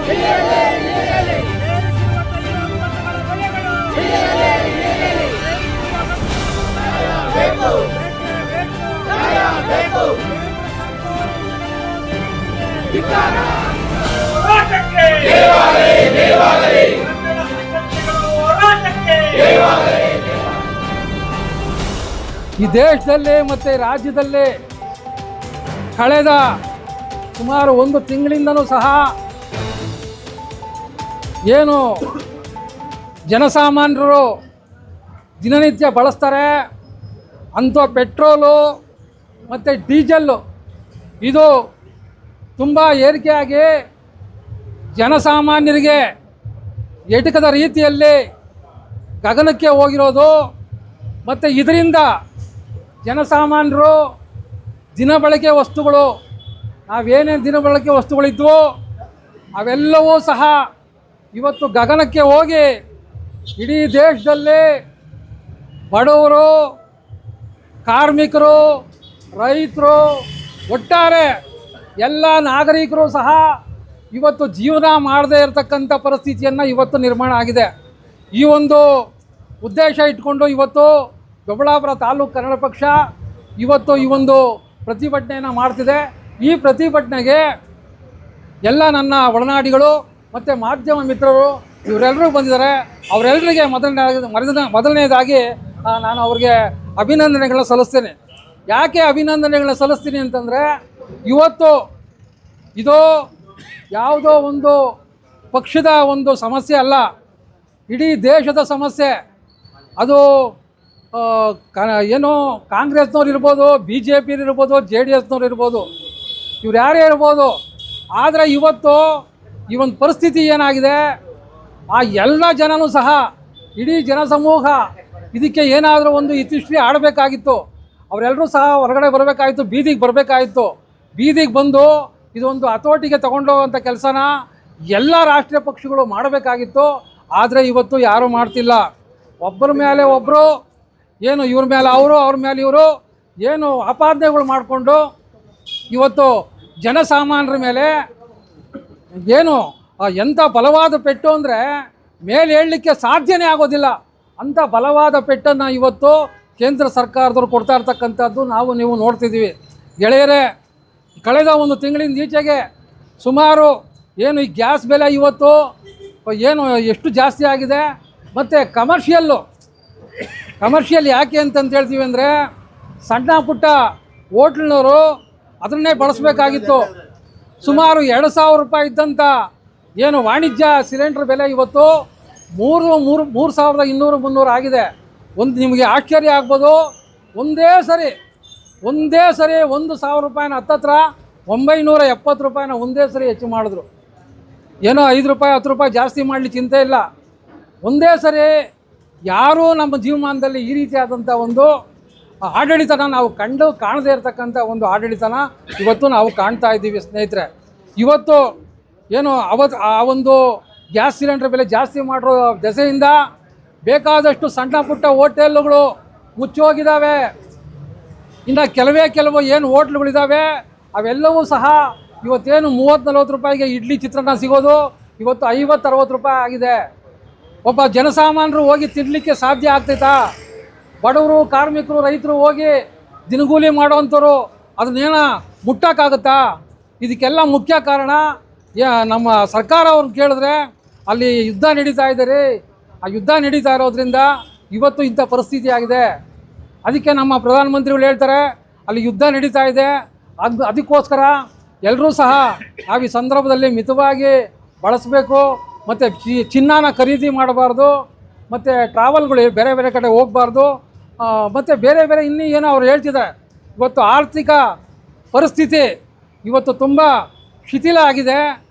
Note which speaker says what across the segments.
Speaker 1: ಈ ದೇಶದಲ್ಲಿ ಮತ್ತು ರಾಜ್ಯದಲ್ಲಿ ಕಳೆದ ಸುಮಾರು 1 ತಿಂಗಳಿಂದನೂ ಸಹ ಏನು ಜನಸಾಮಾನ್ಯರು ದಿನನಿತ್ಯ ಬಳಸ್ತಾರೆ ಅಂಥ ಪೆಟ್ರೋಲು ಮತ್ತು ಡೀಸೆಲ್ಲು ಇದು ತುಂಬ ಏರಿಕೆಯಾಗಿ ಜನಸಾಮಾನ್ಯರಿಗೆ ಎಟಕದ ರೀತಿಯಲ್ಲಿ ಗಗನಕ್ಕೆ ಹೋಗಿರೋದು ಮತ್ತು ಇದರಿಂದ ಜನಸಾಮಾನ್ಯರು ದಿನಬಳಕೆ ವಸ್ತುಗಳು ನಾವೇನೇನು ದಿನಬಳಕೆ ವಸ್ತುಗಳಿದ್ವೋ ಅವೆಲ್ಲವೂ ಸಹ ಇವತ್ತು ಗಗನಕ್ಕೆ ಹೋಗಿ ಇಡೀ ದೇಶದಲ್ಲಿ ಬಡವರು, ಕಾರ್ಮಿಕರು, ರೈತರು, ಒಟ್ಟಾರೆ ಎಲ್ಲ ನಾಗರಿಕರು ಸಹ ಇವತ್ತು ಜೀವನ ಮಾಡದೇ ಇರತಕ್ಕಂಥ ಪರಿಸ್ಥಿತಿಯನ್ನು ಇವತ್ತು ನಿರ್ಮಾಣ ಆಗಿದೆ. ಈ ಒಂದು ಉದ್ದೇಶ ಇಟ್ಕೊಂಡು ಇವತ್ತು ದೊಡ್ಡಬಳ್ಳಾಪುರ ತಾಲೂಕು ಕನ್ನಡ ಪಕ್ಷ ಇವತ್ತು ಈ ಒಂದು ಪ್ರತಿಭಟನೆಯನ್ನು ಮಾಡ್ತಿದೆ. ಈ ಪ್ರತಿಭಟನೆಗೆ ಎಲ್ಲ ನನ್ನ ಒಡನಾಡಿಗಳು ಮತ್ತು ಮಾಧ್ಯಮ ಮಿತ್ರರು ಇವರೆಲ್ಲರೂ ಬಂದಿದ್ದಾರೆ. ಅವರೆಲ್ಲರಿಗೆ ಮೊದಲನೇದಾಗಿ ನಾನು ಅವ್ರಿಗೆ ಅಭಿನಂದನೆಗಳನ್ನ ಸಲ್ಲಿಸ್ತೇನೆ. ಯಾಕೆ ಅಭಿನಂದನೆಗಳನ್ನ ಸಲ್ಲಿಸ್ತೀನಿ ಅಂತಂದರೆ ಇವತ್ತು ಇದು ಯಾವುದೋ ಒಂದು ಪಕ್ಷದ ಒಂದು ಸಮಸ್ಯೆ ಅಲ್ಲ, ಇಡೀ ದೇಶದ ಸಮಸ್ಯೆ. ಅದು ಏನು ಕಾಂಗ್ರೆಸ್ನವ್ರು ಇರ್ಬೋದು, BJP ಇರ್ಬೋದು, JDSನವ್ರು ಇರ್ಬೋದು, ಇವ್ರು ಯಾರೇ ಇರ್ಬೋದು. ಆದರೆ ಇವತ್ತು ಈ ಒಂದು ಪರಿಸ್ಥಿತಿ ಏನಾಗಿದೆ, ಆ ಎಲ್ಲ ಜನನೂ ಸಹ ಇಡೀ ಜನಸಮೂಹ ಇದಕ್ಕೆ ಏನಾದರೂ ಒಂದು ಇತಿಶ್ರೀ ಆಡಬೇಕಾಗಿತ್ತು. ಅವರೆಲ್ಲರೂ ಸಹ ಹೊರಗಡೆ ಬರಬೇಕಾಗಿತ್ತು, ಬೀದಿಗೆ ಬರಬೇಕಾಗಿತ್ತು. ಬೀದಿಗೆ ಬಂದು ಇದೊಂದು ಹತೋಟಿಗೆ ತಗೊಂಡೋಗೋಂಥ ಕೆಲಸನ ಎಲ್ಲ ರಾಷ್ಟ್ರೀಯ ಪಕ್ಷಗಳು ಮಾಡಬೇಕಾಗಿತ್ತು. ಆದರೆ ಇವತ್ತು ಯಾರೂ ಮಾಡ್ತಿಲ್ಲ. ಒಬ್ಬರ ಮೇಲೆ ಒಬ್ಬರು ಏನು ಇವ್ರ ಮೇಲೆ ಅವರು, ಅವ್ರ ಮೇಲೆ ಇವರು ಏನು ಆಪಾದನೆಗಳು ಮಾಡಿಕೊಂಡು ಇವತ್ತು ಜನಸಾಮಾನ್ಯರ ಮೇಲೆ ಏನು ಎಂಥ ಬಲವಾದ ಪೆಟ್ಟು ಅಂದರೆ ಮೇಲೆ ಹೇಳಲಿಕ್ಕೆ ಸಾಧ್ಯನೇ ಆಗೋದಿಲ್ಲ. ಅಂಥ ಬಲವಾದ ಪೆಟ್ಟನ್ನು ಇವತ್ತು ಕೇಂದ್ರ ಸರ್ಕಾರದವ್ರು ಕೊಡ್ತಾ ಇರ್ತಕ್ಕಂಥದ್ದು ನೀವು ನೋಡ್ತಿದ್ದೀವಿ. ಗೆಳೆಯರೇ, ಕಳೆದ 1 ತಿಂಗಳಿಂದ ಈಚೆಗೆ ಸುಮಾರು ಏನು ಈ ಗ್ಯಾಸ್ ಬೆಲೆ ಇವತ್ತು ಏನು ಎಷ್ಟು ಜಾಸ್ತಿ ಆಗಿದೆ. ಮತ್ತು ಕಮರ್ಷಿಯಲ್ ಯಾಕೆ ಅಂತಂತ ಹೇಳ್ತೀವಿ ಅಂದರೆ ಸಣ್ಣ ಪುಟ್ಟ ಹೋಟ್ಲ್ನವರು ಅದನ್ನೇ ಬಳಸಬೇಕಾಗಿತ್ತು. ಸುಮಾರು 2,000 ರೂಪಾಯಿ ಇದ್ದಂಥ ಏನು ವಾಣಿಜ್ಯ ಸಿಲಿಂಡ್ರ್ ಬೆಲೆ ಇವತ್ತು 3,200-3,300 ಆಗಿದೆ. ನಿಮಗೆ ಆಶ್ಚರ್ಯ ಆಗ್ಬೋದು, ಒಂದೇ ಸರಿ 1,000 ರೂಪಾಯಿನ ಹತ್ತತ್ರ 970 ರೂಪಾಯಿನ ಒಂದೇ ಸರಿ ಹೆಚ್ಚು ಮಾಡಿದ್ರು. ಏನೋ 5 ರೂಪಾಯಿ 10 ರೂಪಾಯಿ ಜಾಸ್ತಿ ಮಾಡಲಿಕ್ಕೆ ಚಿಂತೆ ಇಲ್ಲ. ಒಂದೇ ಸರಿ ಯಾರೂ ನಮ್ಮ ಜೀವಮಾನದಲ್ಲಿ ಈ ರೀತಿಯಾದಂಥ ಒಂದು ಆಡಳಿತನ ನಾವು ಕಾಣದೇ ಇರತಕ್ಕಂಥ ಒಂದು ಆಡಳಿತನ ಇವತ್ತು ನಾವು ಕಾಣ್ತಾ ಇದ್ದೀವಿ ಸ್ನೇಹಿತರೆ. ಇವತ್ತು ಏನು ಆ ಒಂದು ಗ್ಯಾಸ್ ಸಿಲಿಂಡರ್ ಬೆಲೆ ಜಾಸ್ತಿ ಮಾಡಿರೋ ದೆಸೆಯಿಂದ ಬೇಕಾದಷ್ಟು ಸಣ್ಣ ಪುಟ್ಟ ಹೋಟೆಲ್ಗಳು ಮುಚ್ಚೋಗಿದ್ದಾವೆ. ಇನ್ನು ಕೆಲವು ಏನು ಹೋಟ್ಲುಗಳಿದ್ದಾವೆ ಅವೆಲ್ಲವೂ ಸಹ ಇವತ್ತೇನು 30-40 ರೂಪಾಯಿಗೆ ಇಡ್ಲಿ ಚಿತ್ರಾನ್ನ ಸಿಗೋದು ಇವತ್ತು 50-60 ರೂಪಾಯಿ ಆಗಿದೆ. ಒಬ್ಬ ಜನಸಾಮಾನ್ಯರು ಹೋಗಿ ತಿನ್ನಲಿಕ್ಕೆ ಸಾಧ್ಯ ಆಗ್ತೈತಾ? ಬಡವರು, ಕಾರ್ಮಿಕರು, ರೈತರು ಹೋಗಿ ದಿನಗೂಲಿ ಮಾಡೋವಂಥವ್ರು ಅದನ್ನೇನ ಮುಟ್ಟೋಕ್ಕಾಗುತ್ತಾ? ಇದಕ್ಕೆಲ್ಲ ಮುಖ್ಯ ಕಾರಣ ನಮ್ಮ ಸರ್ಕಾರ ಅವ್ರನ್ನ ಕೇಳಿದ್ರೆ ಅಲ್ಲಿ ಯುದ್ಧ ನಡೀತಾ ಇದ್ದಾರೆ. ಆ ಯುದ್ಧ ನಡೀತಾ ಇರೋದ್ರಿಂದ ಇವತ್ತು ಇಂಥ ಪರಿಸ್ಥಿತಿ ಆಗಿದೆ. ಅದಕ್ಕೆ ನಮ್ಮ ಪ್ರಧಾನಮಂತ್ರಿಗಳು ಹೇಳ್ತಾರೆ ಅಲ್ಲಿ ಯುದ್ಧ ನಡೀತಾ ಇದೆ, ಅದಕ್ಕೋಸ್ಕರ ಎಲ್ಲರೂ ಸಹ ನಾವು ಈ ಸಂದರ್ಭದಲ್ಲಿ ಮಿತವಾಗಿ ಬಳಸಬೇಕು. ಮತ್ತು ಚಿನ್ನನ ಖರೀದಿ ಮಾಡಬಾರ್ದು, ಮತ್ತು ಟ್ರಾವೆಲ್ಗಳು ಬೇರೆ ಬೇರೆ ಕಡೆ ಹೋಗಬಾರ್ದು, ಮತ್ತು ಬೇರೆ ಇನ್ನೂ ಏನೋ ಅವ್ರು ಹೇಳ್ತಿದ್ದಾರೆ. ಇವತ್ತು ಆರ್ಥಿಕ ಪರಿಸ್ಥಿತಿ ಇವತ್ತು ತುಂಬ ಶಿಥಿಲ ಆಗಿದೆ,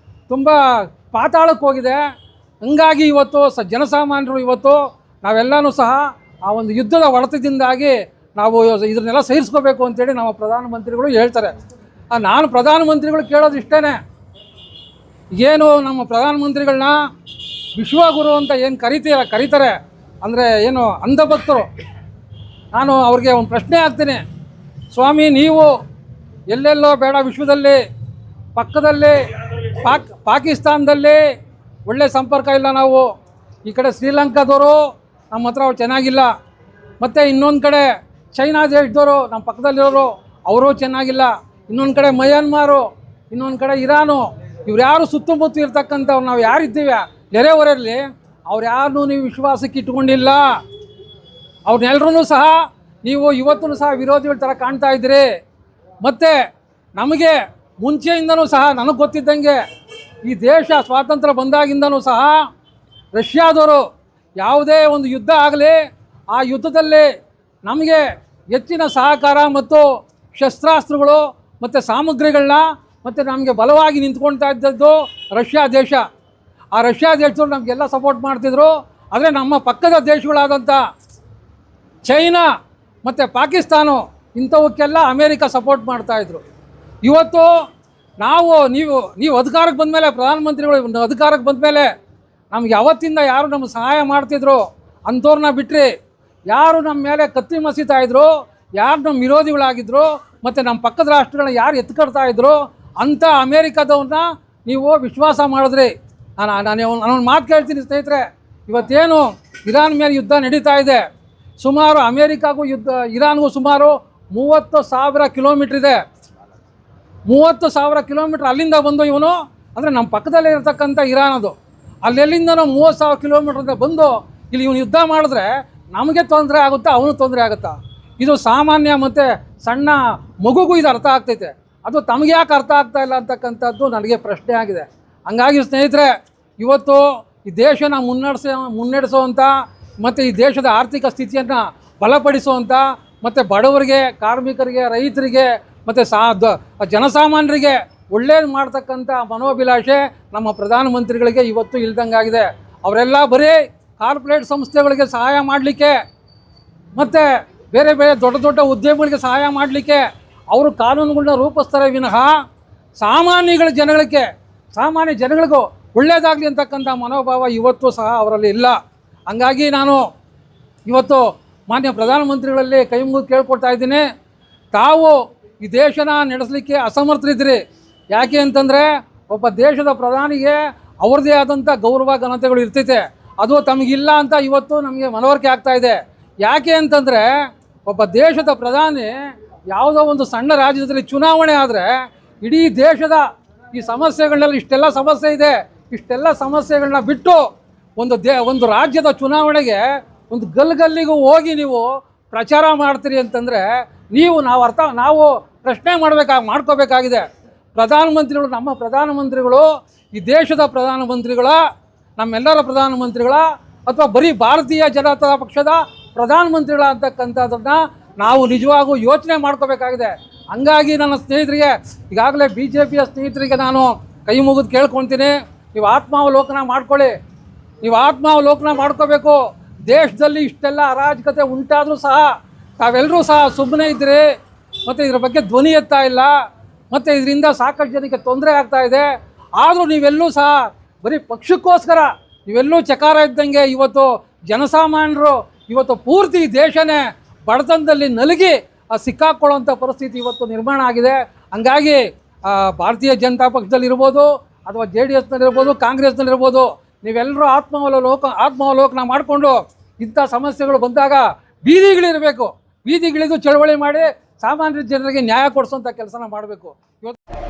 Speaker 1: ತುಂಬ ಪಾತಾಳಕ್ಕೆ ಹೋಗಿದೆ. ಹಂಗಾಗಿ ಇವತ್ತು ಜನಸಾಮಾನ್ಯರು ಇವತ್ತು ನಾವೆಲ್ಲನೂ ಸಹ ಆ ಒಂದು ಯುದ್ಧದ ಹೊಡೆತದಿಂದಾಗಿ ನಾವು ಇದನ್ನೆಲ್ಲ ಸಹಿಸ್ಕೋಬೇಕು ಅಂತೇಳಿ ನಮ್ಮ ಪ್ರಧಾನಮಂತ್ರಿಗಳು ಹೇಳ್ತಾರೆ. ನಾನು ಪ್ರಧಾನಮಂತ್ರಿಗಳು ಕೇಳೋದು ಇಷ್ಟೇ, ಏನು ನಮ್ಮ ಪ್ರಧಾನಮಂತ್ರಿಗಳನ್ನ ವಿಶ್ವಗುರು ಅಂತ ಏನು ಕರೀತಾರೆ ಅಂದರೆ ಏನು ಅಂಧಭಕ್ತರು. ನಾನು ಅವ್ರಿಗೆ ಒಂದು ಪ್ರಶ್ನೆ ಹಾಕ್ತೀನಿ, ಸ್ವಾಮಿ ನೀವು ಎಲ್ಲೆಲ್ಲೋ ಬೇಡ, ವಿಶ್ವದಲ್ಲಿ ಪಕ್ಕದಲ್ಲಿ ಪಾಕಿಸ್ತಾನದಲ್ಲಿ ಒಳ್ಳೆ ಸಂಪರ್ಕ ಇಲ್ಲ ನಾವು. ಈ ಕಡೆ ಶ್ರೀಲಂಕಾದವರು ನಮ್ಮ ಹತ್ರ ಅವ್ರು ಚೆನ್ನಾಗಿಲ್ಲ. ಮತ್ತು ಇನ್ನೊಂದು ಕಡೆ ಚೈನಾ ದೇಶದವರು ನಮ್ಮ ಪಕ್ಕದಲ್ಲಿರೋರು ಅವರು ಚೆನ್ನಾಗಿಲ್ಲ. ಇನ್ನೊಂದು ಕಡೆ ಮಯನ್ಮಾರು, ಇನ್ನೊಂದು ಕಡೆ ಇರಾನು, ಇವ್ರು ಯಾರು ಸುತ್ತಮುತ್ತ ಇರ್ತಕ್ಕಂಥವ್ರು ನಾವು ಯಾರಿದ್ದೀವಿ ನೆರೆಹೊರೆಯಲ್ಲಿ ಅವ್ರು ಯಾರನ್ನೂ ನೀವು ವಿಶ್ವಾಸಕ್ಕೆ ಇಟ್ಕೊಂಡಿಲ್ಲ. ಅವ್ರನ್ನೆಲ್ಲರೂ ಸಹ ನೀವು ಇವತ್ತೂ ಸಹ ವಿರೋಧಿಗಳ ಥರ ಕಾಣ್ತಾ ಇದ್ದೀರಿ. ಮತ್ತು ನಮಗೆ ಮುಂಚೆಯಿಂದನೂ ಸಹ ನನಗೆ ಗೊತ್ತಿದ್ದಂಗೆ ಈ ದೇಶ ಸ್ವಾತಂತ್ರ್ಯ ಬಂದಾಗಿಂದನೂ ಸಹ ರಷ್ಯಾದವರು ಯಾವುದೇ ಒಂದು ಯುದ್ಧ ಆಗಲಿ ಆ ಯುದ್ಧದಲ್ಲಿ ನಮಗೆ ಹೆಚ್ಚಿನ ಸಹಕಾರ ಮತ್ತು ಶಸ್ತ್ರಾಸ್ತ್ರಗಳು ಮತ್ತು ಸಾಮಗ್ರಿಗಳನ್ನ ಮತ್ತು ನಮಗೆ ಬಲವಾಗಿ ನಿಂತ್ಕೊಳ್ತಾ ಇದ್ದದ್ದು ರಷ್ಯಾ ದೇಶ. ಆ ರಷ್ಯಾ ದೇಶದವರು ನಮಗೆಲ್ಲ ಸಪೋರ್ಟ್ ಮಾಡ್ತಿದ್ರು. ಆದರೆ ನಮ್ಮ ಪಕ್ಕದ ದೇಶಗಳಾದಂಥ ಚೈನಾ ಮತ್ತು ಪಾಕಿಸ್ತಾನ ಇಂಥವಕ್ಕೆಲ್ಲ ಅಮೇರಿಕ ಸಪೋರ್ಟ್ ಮಾಡ್ತಾಯಿದ್ರು. ಇವತ್ತು ನೀವು ಅಧಿಕಾರಕ್ಕೆ ಬಂದಮೇಲೆ, ಪ್ರಧಾನಮಂತ್ರಿಗಳು ಅಧಿಕಾರಕ್ಕೆ ಬಂದಮೇಲೆ ನಮ್ಗೆ ಯಾವತ್ತಿಂದ ಯಾರು ನಮ್ಗೆ ಸಹಾಯ ಮಾಡ್ತಿದ್ರು ಅಂಥವ್ರನ್ನ ಬಿಟ್ಟರೆ ಯಾರು ನಮ್ಮ ಮೇಲೆ ಕತ್ತಿ ಮಸೀತಾಯಿದ್ರು, ಯಾರು ನಮ್ಮ ವಿರೋಧಿಗಳಾಗಿದ್ದರು ಮತ್ತು ನಮ್ಮ ಪಕ್ಕದ ರಾಷ್ಟ್ರಗಳನ್ನ ಯಾರು ಎತ್ಕೊಡ್ತಾಯಿದ್ರು ಅಂಥ ಅಮೇರಿಕಾದವ್ರನ್ನ ನೀವು ವಿಶ್ವಾಸ ಮಾಡಿದ್ರಿ. ನಾನೊಂದು ಮಾತು ಕೇಳ್ತೀನಿ ಸ್ನೇಹಿತರೆ, ಇವತ್ತೇನು ಇರಾನ್ ಮೇಲೆ ಯುದ್ಧ ನಡೀತಾ ಇದೆ, ಸುಮಾರು ಅಮೇರಿಕಾಗೂ ಇರಾನ್ಗೂ ಸುಮಾರು 30,000 ಕಿಲೋಮೀಟ್ರ್ ಇದೆ. 30,000 ಕಿಲೋಮೀಟ್ರ್ ಅಲ್ಲಿಂದ ಬಂದು ಇವನು ಅಂದರೆ ನಮ್ಮ ಪಕ್ಕದಲ್ಲೇ ಇರತಕ್ಕಂಥ ಇರಾನ್ ಅದು, ಅಲ್ಲೆಲ್ಲಿಂದನೂ 30,000 ಕಿಲೋಮೀಟ್ರಿಂದ ಬಂದು ಇಲ್ಲಿ ಇವನು ಯುದ್ಧ ಮಾಡಿದ್ರೆ ನಮಗೆ ತೊಂದರೆ ಆಗುತ್ತಾ, ಅವನು ತೊಂದರೆ ಆಗುತ್ತಾ? ಇದು ಸಾಮಾನ್ಯ ಮತ್ತು ಸಣ್ಣ ಮಗುಗೂ ಇದು ಅರ್ಥ ಆಗ್ತೈತೆ. ಅದು ತಮಗೆ ಯಾಕೆ ಅರ್ಥ ಆಗ್ತಾ ಇಲ್ಲ ಅಂತಕ್ಕಂಥದ್ದು ನನಗೆ ಪ್ರಶ್ನೆ ಆಗಿದೆ. ಹಂಗಾಗಿ ಸ್ನೇಹಿತರೆ, ಇವತ್ತು ಈ ದೇಶನ ಮುನ್ನಡೆಸುವಂಥ ಮತ್ತು ಈ ದೇಶದ ಆರ್ಥಿಕ ಸ್ಥಿತಿಯನ್ನು ಬಲಪಡಿಸುವಂಥ ಮತ್ತು ಬಡವರಿಗೆ, ಕಾರ್ಮಿಕರಿಗೆ, ರೈತರಿಗೆ ಮತ್ತು ಜನಸಾಮಾನ್ಯರಿಗೆ ಒಳ್ಳೇದು ಮಾಡ್ತಕ್ಕಂಥ ಮನೋಭಿಲಾಷೆ ನಮ್ಮ ಪ್ರಧಾನಮಂತ್ರಿಗಳಿಗೆ ಇವತ್ತು ಇಲ್ದಂಗಾಗಿದೆ. ಅವರೆಲ್ಲ ಬರೀ ಕಾರ್ಪೊರೇಟ್ ಸಂಸ್ಥೆಗಳಿಗೆ ಸಹಾಯ ಮಾಡಲಿಕ್ಕೆ ಮತ್ತು ಬೇರೆ ಬೇರೆ ದೊಡ್ಡ ದೊಡ್ಡ ಉದ್ಯಮಗಳಿಗೆ ಸಹಾಯ ಮಾಡಲಿಕ್ಕೆ ಅವರು ಕಾನೂನುಗಳನ್ನ ರೂಪಿಸ್ತಾರೆ ವಿನಃ ಸಾಮಾನ್ಯ ಜನಗಳಿಗೂ ಒಳ್ಳೆಯದಾಗಲಿ ಅಂತಕ್ಕಂಥ ಮನೋಭಾವ ಇವತ್ತು ಸಹ ಅವರಲ್ಲಿ ಇಲ್ಲ. ಹಂಗಾಗಿ ನಾನು ಇವತ್ತು ಮಾನ್ಯ ಪ್ರಧಾನಮಂತ್ರಿಗಳಲ್ಲಿ ಕೈ ಮುಗಿದು ಕೇಳ್ಕೊಳ್ತಾ ಇದ್ದೀನಿ, ತಾವು ಈ ದೇಶನ ನಡೆಸಲಿಕ್ಕೆ ಅಸಮರ್ಥರಿದ್ದೀರಿ. ಯಾಕೆ ಅಂತಂದರೆ ಒಬ್ಬ ದೇಶದ ಪ್ರಧಾನಿಗೆ ಅವ್ರದ್ದೇ ಆದಂಥ ಗೌರವ ಘನತೆಗಳು ಇರ್ತೈತೆ, ಅದು ತಮಗಿಲ್ಲ ಅಂತ ಇವತ್ತು ನಮಗೆ ಮನವರಿಕೆ ಆಗ್ತಾಯಿದೆ. ಯಾಕೆ ಅಂತಂದರೆ ಒಬ್ಬ ದೇಶದ ಪ್ರಧಾನಿ ಯಾವುದೋ ಒಂದು ಸಣ್ಣ ರಾಜ್ಯದಲ್ಲಿ ಚುನಾವಣೆ ಆದರೆ ಇಡೀ ದೇಶದ ಈ ಸಮಸ್ಯೆಗಳನ್ನೆಲ್ಲ ಇಷ್ಟೆಲ್ಲ ಸಮಸ್ಯೆ ಇದೆ, ಇಷ್ಟೆಲ್ಲ ಸಮಸ್ಯೆಗಳನ್ನ ಬಿಟ್ಟು ಒಂದು ರಾಜ್ಯದ ಚುನಾವಣೆಗೆ ಒಂದು ಗಲ್ಲಿಗೂ ಹೋಗಿ ನೀವು ಪ್ರಚಾರ ಮಾಡ್ತೀರಿ ಅಂತಂದರೆ ನಾವು ಪ್ರಶ್ನೆ ಮಾಡ್ಕೋಬೇಕಾಗಿದೆ. ಪ್ರಧಾನಮಂತ್ರಿಗಳು, ನಮ್ಮ ಪ್ರಧಾನಮಂತ್ರಿಗಳು ಈ ದೇಶದ ಪ್ರಧಾನಮಂತ್ರಿಗಳ, ನಮ್ಮೆಲ್ಲರ ಪ್ರಧಾನಮಂತ್ರಿಗಳ ಅಥವಾ ಬರೀ ಭಾರತೀಯ ಜನತಾ ಪಕ್ಷದ ಪ್ರಧಾನಮಂತ್ರಿಗಳ ಅಂತಕ್ಕಂಥದ್ದನ್ನ ನಾವು ನಿಜವಾಗೂ ಯೋಚನೆ ಮಾಡ್ಕೋಬೇಕಾಗಿದೆ. ಹಂಗಾಗಿ ನನ್ನ ಸ್ನೇಹಿತರಿಗೆ, ಈಗಾಗಲೇ BJPಯ ಸ್ನೇಹಿತರಿಗೆ ನಾನು ಕೈ ಮುಗಿದು ಕೇಳ್ಕೊಳ್ತೀನಿ, ನೀವು ಆತ್ಮಾವಲೋಕನ ಮಾಡ್ಕೋಬೇಕು. ದೇಶದಲ್ಲಿ ಇಷ್ಟೆಲ್ಲ ಅರಾಜಕತೆ ಉಂಟಾದರೂ ಸಹ ತಾವೆಲ್ಲರೂ ಸಹ ಸುಮ್ಮನೆ ಇದ್ದೀರಿ ಮತ್ತು ಇದ್ರ ಬಗ್ಗೆ ಧ್ವನಿ ಎತ್ತಾ ಇಲ್ಲ ಮತ್ತು ಇದರಿಂದ ಸಾಕಷ್ಟು ಜನಕ್ಕೆ ತೊಂದರೆ ಆಗ್ತಾ ಇದೆ. ಆದರೂ ನೀವೆಲ್ಲೂ ಸಹ ಬರೀ ಪಕ್ಷಕ್ಕೋಸ್ಕರ ನೀವೆಲ್ಲೂ ಚಕಾರ ಇದ್ದಂಗೆ ಇವತ್ತು ಜನಸಾಮಾನ್ಯರು ಇವತ್ತು ಪೂರ್ತಿ ದೇಶನೇ ಬಡತನದಲ್ಲಿ ನಲುಗಿ ಸಿಕ್ಕಾಕೊಳ್ಳುವಂಥ ಪರಿಸ್ಥಿತಿ ಇವತ್ತು ನಿರ್ಮಾಣ ಆಗಿದೆ. ಹಂಗಾಗಿ ಭಾರತೀಯ ಜನತಾ ಪಕ್ಷದಲ್ಲಿರ್ಬೋದು ಅಥವಾ JDSನಲ್ಲಿರ್ಬೋದು, ಕಾಂಗ್ರೆಸ್ನಲ್ಲಿರ್ಬೋದು, ನೀವೆಲ್ಲರೂ ಆತ್ಮಾವಲೋಕನ ಮಾಡಿಕೊಂಡು ಇಂಥ ಸಮಸ್ಯೆಗಳು ಬಂದಾಗ ಬೀದಿಗಿಳಿದು ಚಳವಳಿ ಮಾಡಿ ಸಾಮಾನ್ಯ ಜನರಿಗೆ ನ್ಯಾಯ ಕೊಡಿಸೋಂಥ ಕೆಲಸನ ಮಾಡಬೇಕು. ಇವತ್ತು